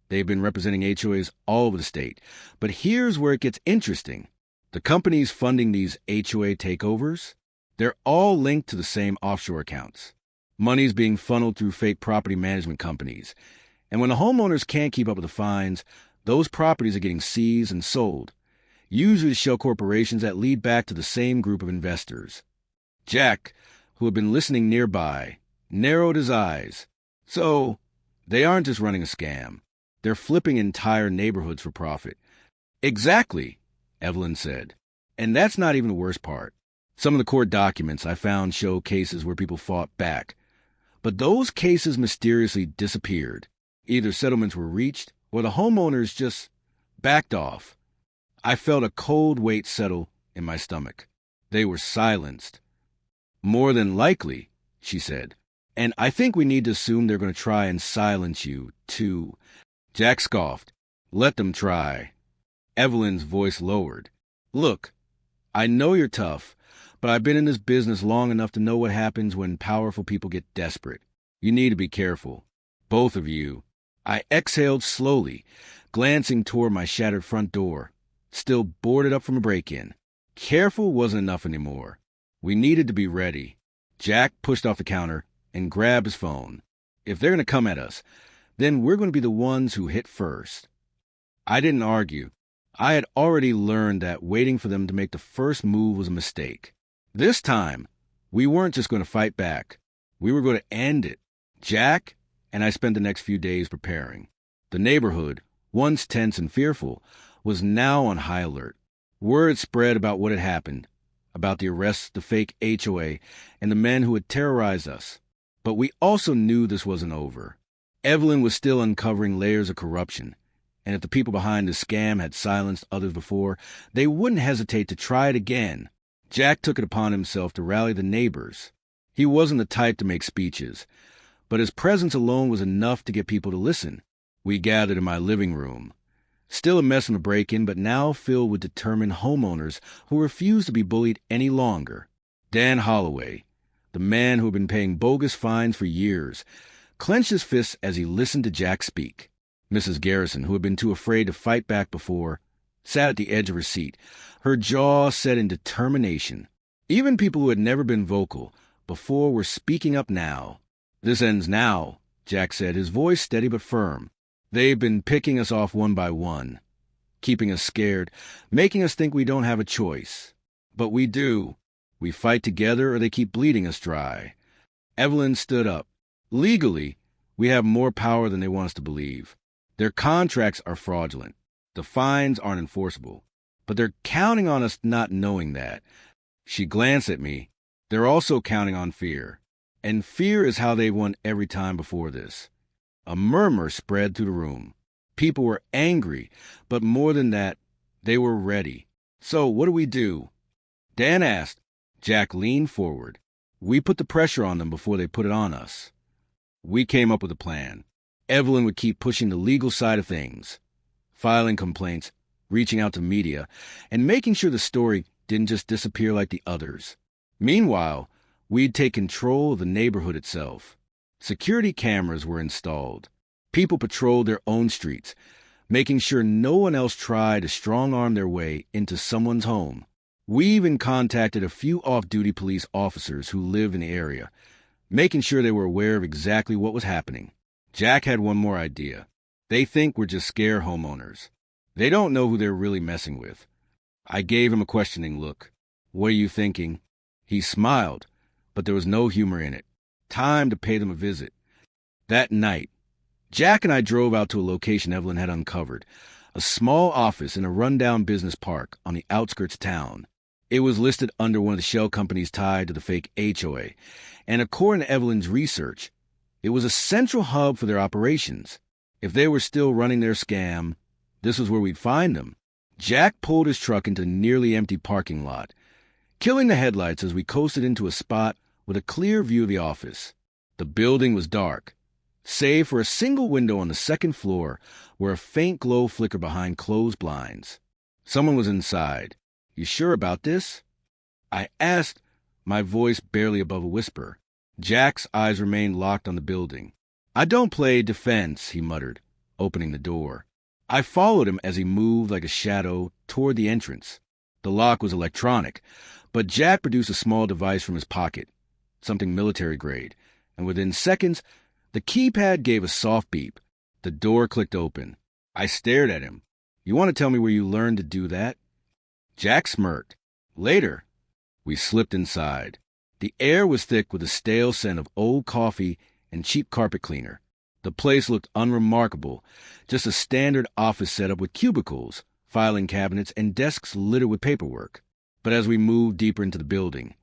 They've been representing HOAs all over the state. But here's where it gets interesting. The companies funding these HOA takeovers, they're all linked to the same offshore accounts. Money's being funneled through fake property management companies. And when the homeowners can't keep up with the fines, those properties are getting seized and sold. Usually shell corporations that lead back to the same group of investors." Jack, who had been listening nearby, narrowed his eyes. "So, they aren't just running a scam. They're flipping entire neighborhoods for profit." "Exactly," Evelyn said. "And that's not even the worst part. Some of the court documents I found show cases where people fought back. But those cases mysteriously disappeared. Either settlements were reached, or the homeowners just backed off." I felt a cold weight settle in my stomach. They were silenced. "More than likely," she said. "And I think we need to assume they're going to try and silence you, too." Jack scoffed. "Let them try." Evelyn's voice lowered. Look, I know you're tough, but I've been in this business long enough to know what happens when powerful people get desperate. You need to be careful. Both of you. I exhaled slowly, glancing toward my shattered front door, still boarded up from a break-in. Careful wasn't enough anymore. We needed to be ready. Jack pushed off the counter and grabbed his phone. If they're going to come at us, then we're going to be the ones who hit first. I didn't argue. I had already learned that waiting for them to make the first move was a mistake. This time, we weren't just going to fight back. We were going to end it. Jack and I spent the next few days preparing. The neighborhood, once tense and fearful, was now on high alert. Word spread about what had happened, about the arrests, the fake HOA, and the men who had terrorized us. But we also knew this wasn't over. Evelyn was still uncovering layers of corruption, and if the people behind the scam had silenced others before, they wouldn't hesitate to try it again. Jack took it upon himself to rally the neighbors. He wasn't the type to make speeches, but his presence alone was enough to get people to listen. We gathered in my living room. Still a mess from the break-in, but now filled with determined homeowners who refused to be bullied any longer. Dan Holloway, the man who had been paying bogus fines for years, clenched his fists as he listened to Jack speak. Mrs. Garrison, who had been too afraid to fight back before, sat at the edge of her seat, her jaw set in determination. Even people who had never been vocal before were speaking up now. This ends now, Jack said, his voice steady but firm. They've been picking us off one by one, keeping us scared, making us think we don't have a choice. But we do. We fight together or they keep bleeding us dry. Evelyn stood up. Legally, we have more power than they want us to believe. Their contracts are fraudulent. The fines aren't enforceable. But they're counting on us not knowing that. She glanced at me. They're also counting on fear. And fear is how they won every time before this. A murmur spread through the room. People were angry, but more than that, they were ready. So what do we do? Dan asked. Jack leaned forward. We put the pressure on them before they put it on us. We came up with a plan. Evelyn would keep pushing the legal side of things, filing complaints, reaching out to media, and making sure the story didn't just disappear like the others. Meanwhile, we'd take control of the neighborhood itself. Security cameras were installed. People patrolled their own streets, making sure no one else tried to strong-arm their way into someone's home. We even contacted a few off-duty police officers who lived in the area, making sure they were aware of exactly what was happening. Jack had one more idea. They think we're just scare homeowners. They don't know who they're really messing with. I gave him a questioning look. What are you thinking? He smiled, but there was no humor in it. Time to pay them a visit. That night, Jack and I drove out to a location Evelyn had uncovered, a small office in a rundown business park on the outskirts of town. It was listed under one of the shell companies tied to the fake HOA, and according to Evelyn's research, it was a central hub for their operations. If they were still running their scam, this was where we'd find them. Jack pulled his truck into the nearly empty parking lot, killing the headlights as we coasted into a spot with a clear view of the office. The building was dark, save for a single window on the second floor where a faint glow flickered behind closed blinds. Someone was inside. You sure about this? I asked, my voice barely above a whisper. Jack's eyes remained locked on the building. I don't play defense, he muttered, opening the door. I followed him as he moved like a shadow toward the entrance. The lock was electronic, but Jack produced a small device from his pocket, something military grade, and within seconds, the keypad gave a soft beep. The door clicked open. I stared at him. You want to tell me where you learned to do that? Jack smirked. Later, we slipped inside. The air was thick with a stale scent of old coffee and cheap carpet cleaner. The place looked unremarkable, just a standard office setup with cubicles, filing cabinets, and desks littered with paperwork. But as we moved deeper into the building,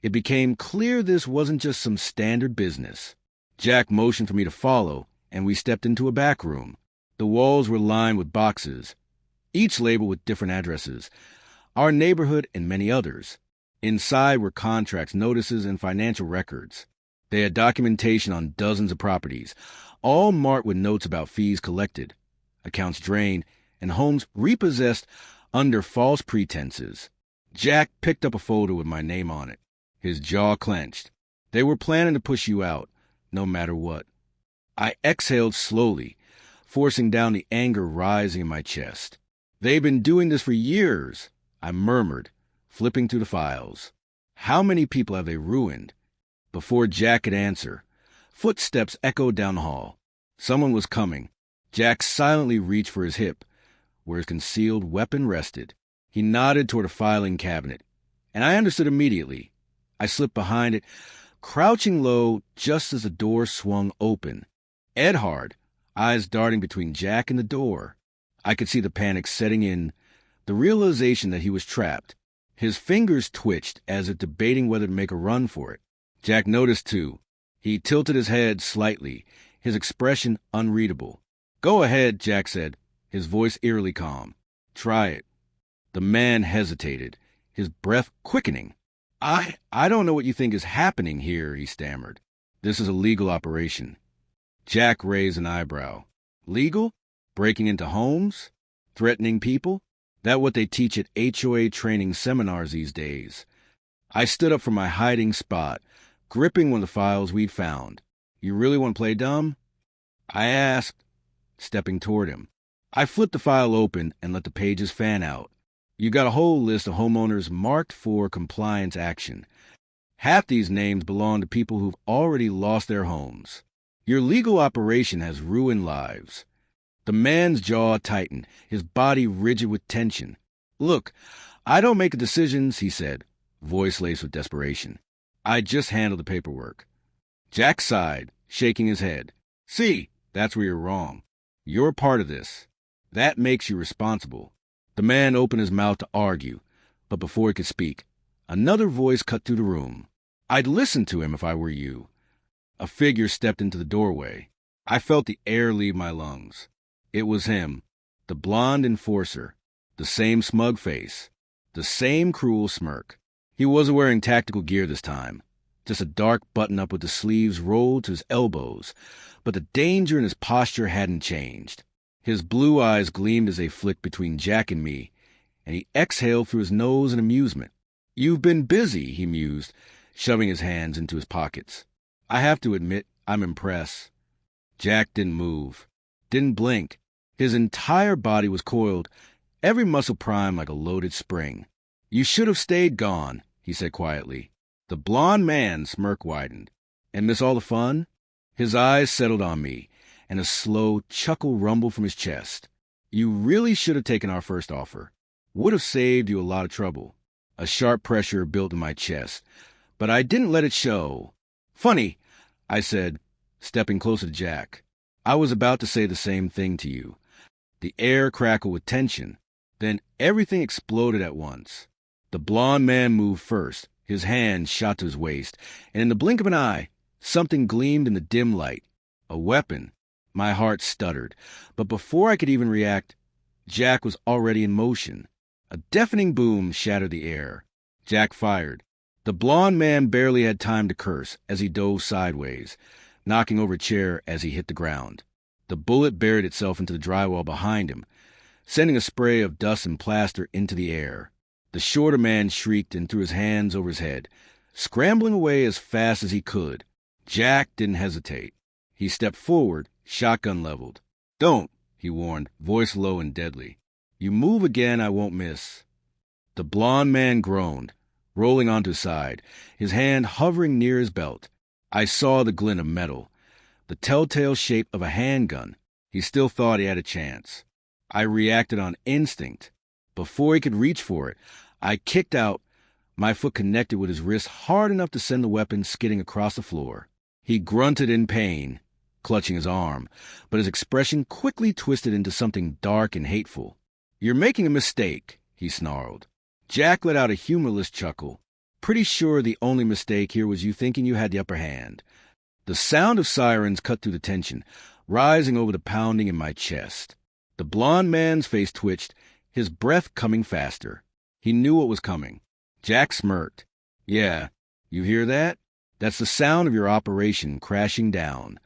it became clear this wasn't just some standard business. Jack motioned for me to follow, and we stepped into a back room. The walls were lined with boxes, each labeled with different addresses, our neighborhood and many others. Inside were contracts, notices, and financial records. They had documentation on dozens of properties, all marked with notes about fees collected, accounts drained, and homes repossessed under false pretenses. Jack picked up a folder with my name on it. His jaw clenched. They were planning to push you out, no matter what. I exhaled slowly, forcing down the anger rising in my chest. They've been doing this for years, I murmured, flipping through the files. How many people have they ruined? Before Jack could answer, footsteps echoed down the hall. Someone was coming. Jack silently reached for his hip, where his concealed weapon rested. He nodded toward a filing cabinet, and I understood immediately. I slipped behind it, crouching low just as the door swung open. Edhard, eyes darting between Jack and the door. I could see the panic setting in, the realization that he was trapped. His fingers twitched as if debating whether to make a run for it. Jack noticed, too. He tilted his head slightly, his expression unreadable. "Go ahead," Jack said, his voice eerily calm. "Try it." The man hesitated, his breath quickening. I don't know what you think is happening here," he stammered. "This is a legal operation." Jack raised an eyebrow. "Legal? Breaking into homes? Threatening people? That what they teach at HOA training seminars these days." I stood up from my hiding spot, gripping one of the files we'd found. "You really want to play dumb?" I asked, stepping toward him. I flipped the file open and let the pages fan out. You got a whole list of homeowners marked for compliance action. Half these names belong to people who've already lost their homes. Your legal operation has ruined lives. The man's jaw tightened, his body rigid with tension. "Look, I don't make the decisions," he said, voice laced with desperation. "I just handle the paperwork." Jack sighed, shaking his head. "See, that's where you're wrong. You're part of this. That makes you responsible." The man opened his mouth to argue, but before he could speak, another voice cut through the room. "I'd listen to him if I were you." A figure stepped into the doorway. I felt the air leave my lungs. It was him, the blonde enforcer, the same smug face, the same cruel smirk. He wasn't wearing tactical gear this time, just a dark button-up with the sleeves rolled to his elbows, but the danger in his posture hadn't changed. His blue eyes gleamed as they flicked between Jack and me, and he exhaled through his nose in amusement. "You've been busy," he mused, shoving his hands into his pockets. "I have to admit, I'm impressed." Jack didn't move, didn't blink. His entire body was coiled, every muscle primed like a loaded spring. "You should have stayed gone," he said quietly. The blond man's smirk widened. "And miss all the fun?" His eyes settled on me, and a slow chuckle rumbled from his chest. "You really should have taken our first offer. Would have saved you a lot of trouble." A sharp pressure built in my chest, but I didn't let it show. "Funny," I said, stepping closer to Jack. "I was about to say the same thing to you." The air crackled with tension. Then everything exploded at once. The blond man moved first, his hand shot to his waist, and in the blink of an eye, something gleamed in the dim light. A weapon. My heart stuttered, but before I could even react, Jack was already in motion. A deafening boom shattered the air. Jack fired. The blond man barely had time to curse as he dove sideways, knocking over a chair as he hit the ground. The bullet buried itself into the drywall behind him, sending a spray of dust and plaster into the air. The shorter man shrieked and threw his hands over his head, scrambling away as fast as he could. Jack didn't hesitate. He stepped forward, shotgun leveled. "Don't," he warned, voice low and deadly. "You move again, I won't miss." The blond man groaned, rolling onto his side, his hand hovering near his belt. I saw the glint of metal, the telltale shape of a handgun. He still thought he had a chance. I reacted on instinct. Before he could reach for it, I kicked out, my foot connected with his wrist hard enough to send the weapon skidding across the floor. He grunted in pain, clutching his arm, but his expression quickly twisted into something dark and hateful. "You're making a mistake," he snarled. Jack let out a humorless chuckle. "Pretty sure the only mistake here was you thinking you had the upper hand." The sound of sirens cut through the tension, rising over the pounding in my chest. The blond man's face twitched, his breath coming faster. He knew what was coming. Jack smirked. "Yeah, you hear that? That's the sound of your operation crashing down."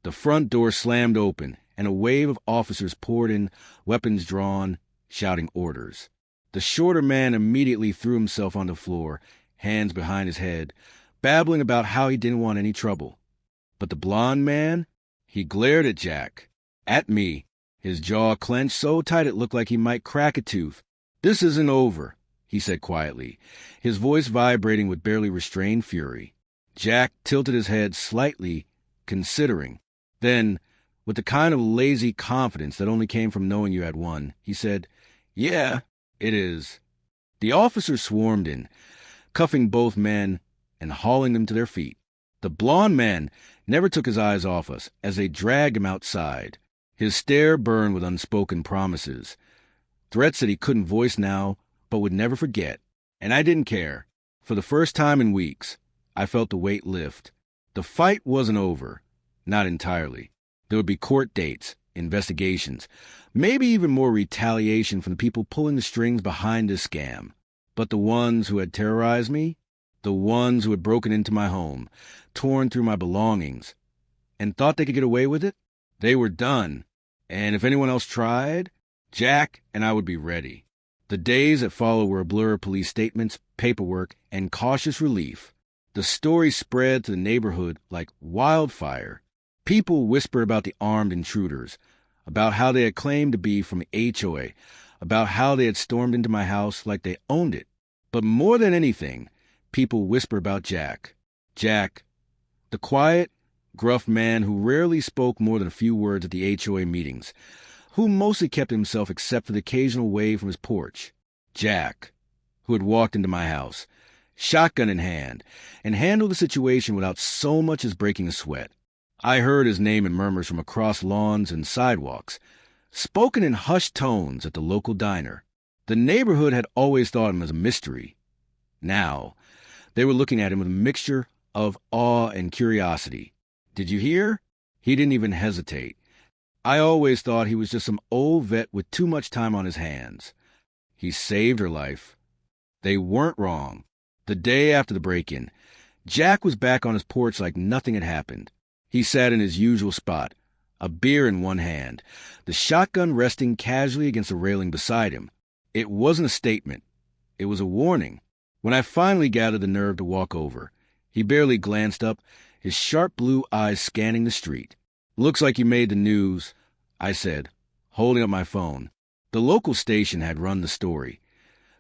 The front door slammed open, and a wave of officers poured in, weapons drawn, shouting orders. The shorter man immediately threw himself on the floor, hands behind his head, babbling about how he didn't want any trouble. But the blond man, he glared at Jack, at me, his jaw clenched so tight it looked like he might crack a tooth. "This isn't over," he said quietly, his voice vibrating with barely restrained fury. Jack tilted his head slightly, considering. Then, with the kind of lazy confidence that only came from knowing you had won, he said, "Yeah, it is." The officers swarmed in, cuffing both men and hauling them to their feet. The blond man never took his eyes off us as they dragged him outside. His stare burned with unspoken promises, threats that he couldn't voice now but would never forget. And I didn't care. For the first time in weeks, I felt the weight lift. The fight wasn't over. Not entirely. There would be court dates, investigations, maybe even more retaliation from the people pulling the strings behind this scam. But the ones who had terrorized me, the ones who had broken into my home, torn through my belongings, and thought they could get away with it, they were done. And if anyone else tried, Jack and I would be ready. The days that followed were a blur of police statements, paperwork, and cautious relief. The story spread to the neighborhood like wildfire. People whispered about the armed intruders, about how they had claimed to be from HOA, about how they had stormed into my house like they owned it. But more than anything, people whispered about Jack. Jack, the quiet, gruff man who rarely spoke more than a few words at the HOA meetings, who mostly kept himself except for the occasional wave from his porch. Jack, who had walked into my house, shotgun in hand, and handled the situation without so much as breaking a sweat. I heard his name in murmurs from across lawns and sidewalks, spoken in hushed tones at the local diner. The neighborhood had always thought him as a mystery. Now, they were looking at him with a mixture of awe and curiosity. "Did you hear?" He didn't even hesitate. I always thought he was just some old vet with too much time on his hands. He saved her life. They weren't wrong. The day after the break-in, Jack was back on his porch like nothing had happened. He sat in his usual spot, a beer in one hand, the shotgun resting casually against the railing beside him. It wasn't a statement. It was a warning. When I finally gathered the nerve to walk over, he barely glanced up, his sharp blue eyes scanning the street. "Looks like you made the news," I said, holding up my phone. The local station had run the story.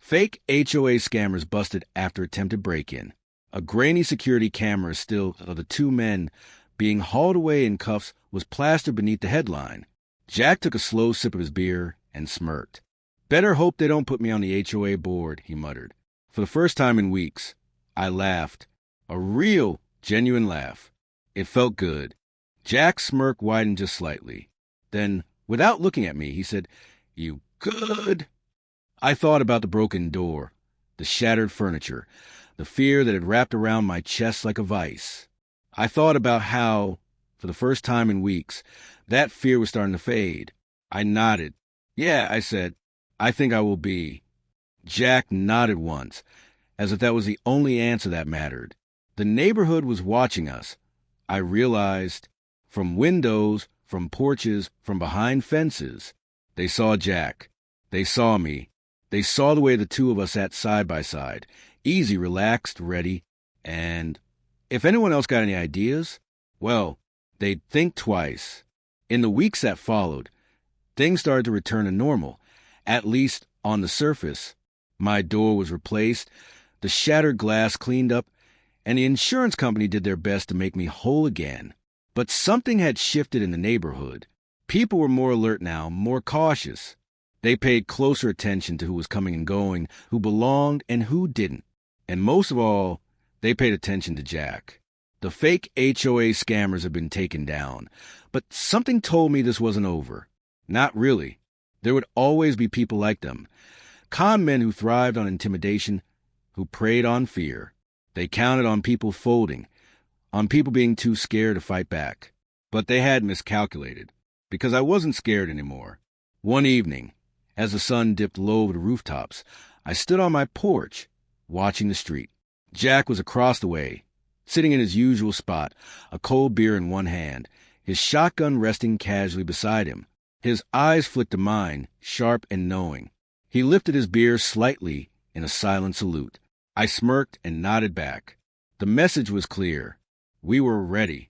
Fake HOA scammers busted after attempted break-in. A grainy security camera still of the two men being hauled away in cuffs was plastered beneath the headline. Jack took a slow sip of his beer and smirked. "Better hope they don't put me on the HOA board," he muttered. For the first time in weeks, I laughed. A real, genuine laugh. It felt good. Jack's smirk widened just slightly. Then, without looking at me, he said, "You good?" I thought about the broken door, the shattered furniture, the fear that had wrapped around my chest like a vice. I thought about how, for the first time in weeks, that fear was starting to fade. I nodded. "Yeah," I said, "I think I will be." Jack nodded once, as if that was the only answer that mattered. The neighborhood was watching us. I realized, from windows, from porches, from behind fences. They saw Jack. They saw me. They saw the way the two of us sat side by side, easy, relaxed, ready. And if anyone else got any ideas, well, they'd think twice. In the weeks that followed, things started to return to normal, at least on the surface. My door was replaced, the shattered glass cleaned up, and the insurance company did their best to make me whole again. But something had shifted in the neighborhood. People were more alert now, more cautious. They paid closer attention to who was coming and going, who belonged and who didn't. And most of all, they paid attention to Jack. The fake HOA scammers had been taken down, but something told me this wasn't over. Not really. There would always be people like them. Con men who thrived on intimidation, who preyed on fear. They counted on people folding, on people being too scared to fight back. But they had miscalculated, because I wasn't scared anymore. One evening, as the sun dipped low over the rooftops, I stood on my porch, watching the street. Jack was across the way, sitting in his usual spot, a cold beer in one hand, his shotgun resting casually beside him. His eyes flicked to mine, sharp and knowing. He lifted his beer slightly in a silent salute. I smirked and nodded back. The message was clear. We were ready.